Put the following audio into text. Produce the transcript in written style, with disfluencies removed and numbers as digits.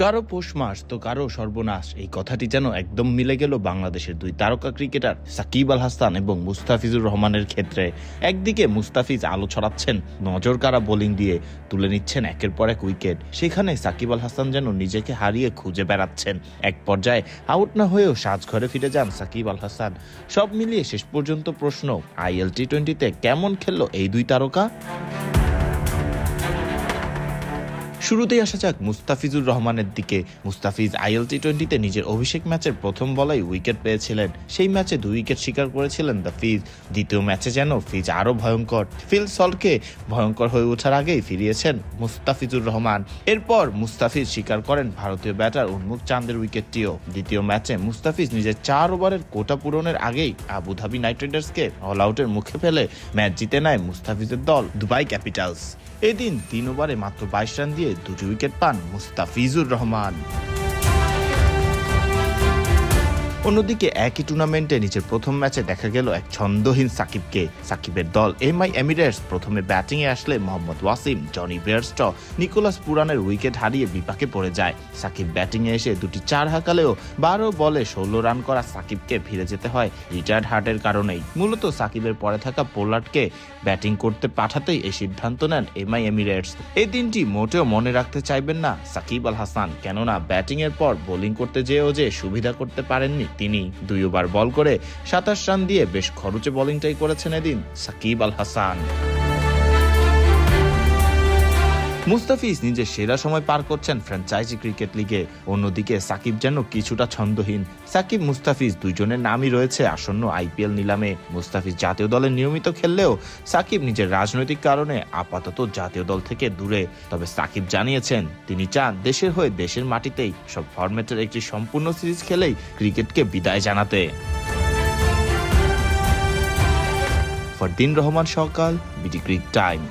কারো পৌষ মাস তো কারো সর্বনাশ, এই কথাটি যেন একদম মিলে গেল বাংলাদেশের দুই তারকা ক্রিকেটার সাকিব আল হাসান এবং মুস্তাফিজুর রহমানের ক্ষেত্রে। একদিকে মুস্তাফিজ আলো ছড়াচ্ছেন নজর কাড়া বোলিং দিয়ে, তুলে নিচ্ছেন একের পর এক উইকেট, সেখানে সাকিব আল হাসান যেন নিজেকে হারিয়ে খুঁজে বেড়াচ্ছেন। এক পর্যায়ে আউট না হয়েও সাজঘরে ফিরে যান সাকিব আল হাসান। সব মিলিয়ে শেষ পর্যন্ত প্রশ্ন, আইএল টি-20তে কেমন খেললো এই দুই তারকা? শুরুতেই আসা যাক মুস্তাফিজুর রহমানের দিকে। মুস্তাফিজ আইএল টি-20তে নিজের অভিষেক ম্যাচের প্রথম বলেই উইকেট পেয়েছিলেন। সেই ম্যাচে 2 উইকেট শিকার করেছিলেন দ্য ফিজ। দ্বিতীয় ম্যাচে যেন ফিজ আরো ভয়ঙ্কর, ফিল সল্টকে ভয়ঙ্কর হয়ে ওঠার আগেই ফিরিয়েছেন মুস্তাফিজুর রহমান। এরপর মুস্তাফিজ শিকার করেন ভারতীয় ব্যাটার উন্মুক চাঁদের উইকেটটিও। দ্বিতীয় ম্যাচে মুস্তাফিজ নিজের 4 ওভারের কোটা পূরণের আগেই আবুধাবি নাইট রাইডার্সকে অল আউটের মুখে ফেলে ম্যাচ জিতে নেয় মুস্তাফিজের দল দুবাই ক্যাপিটালস। এদিন 3 ওভারে মাত্র 22 রান দিয়ে 2টি উইকেট পান মুস্তাফিজুর রহমান। অন্যদিকে একই টুর্নামেন্টে নিজের প্রথম ম্যাচে দেখা গেল এক ছন্দহীন সাকিবকে। সাকিবের দল এমআই এমিরেটস প্রথমে ব্যাটিংয়ে আসলে Mohammad Wasim, Jonny Bairstow, Nicholas পুরানের উইকেট হারিয়ে বিপাকে পড়ে যায়। সাকিব ব্যাটিংয়ে এসে 2টি 4 হাঁকালেও 12 বলে 16 রান করা সাকিবকে ফিরে যেতে হয় রিটায়ার্ড হার্টের কারণেই। মূলত সাকিবের পরে থাকা পোলার্ডকে ব্যাটিং করতে পাঠাতেই এই সিদ্ধান্ত নেন এমআই এমিরেটস। এই দিনটি মোটেও মনে রাখতে চাইবেন না সাকিব আল হাসান, কেননা ব্যাটিংয়ের পর বোলিং করতে যেও যে সুবিধা করতে পারেননি তিনি। 2 ওভার বল করে 27 রান দিয়ে বেশ খরচে বোলিংটাই করেছেন এদিন সাকিব আল হাসান। মুস্তাফিজ নিজের সেরা সময় পার করছেন ফ্র্যাঞ্চাইজি ক্রিকেট লিগে। অন্যদিকে সাকিব যেন কিছুটা ছন্দহীন। সাকিব মুস্তাফিজ দুইজনের নামই রয়েছে আসন্ন আইপিএল নিলামে। মুস্তাফিজ জাতীয় দলে নিয়মিত খেললেও সাকিব নিজের রাজনৈতিক কারণে আপাতত জাতীয় দল থেকে দূরে। তবে সাকিব জানিয়েছেন তিনি চান দেশের হয়ে দেশের মাটিতেই সব ফরম্যাটের একটি সম্পূর্ণ সিরিজ খেলেই ক্রিকেটকে বিদায় জানাতে। ফরদিন রহমান সকাল, বিডি ক্রিক টাইম।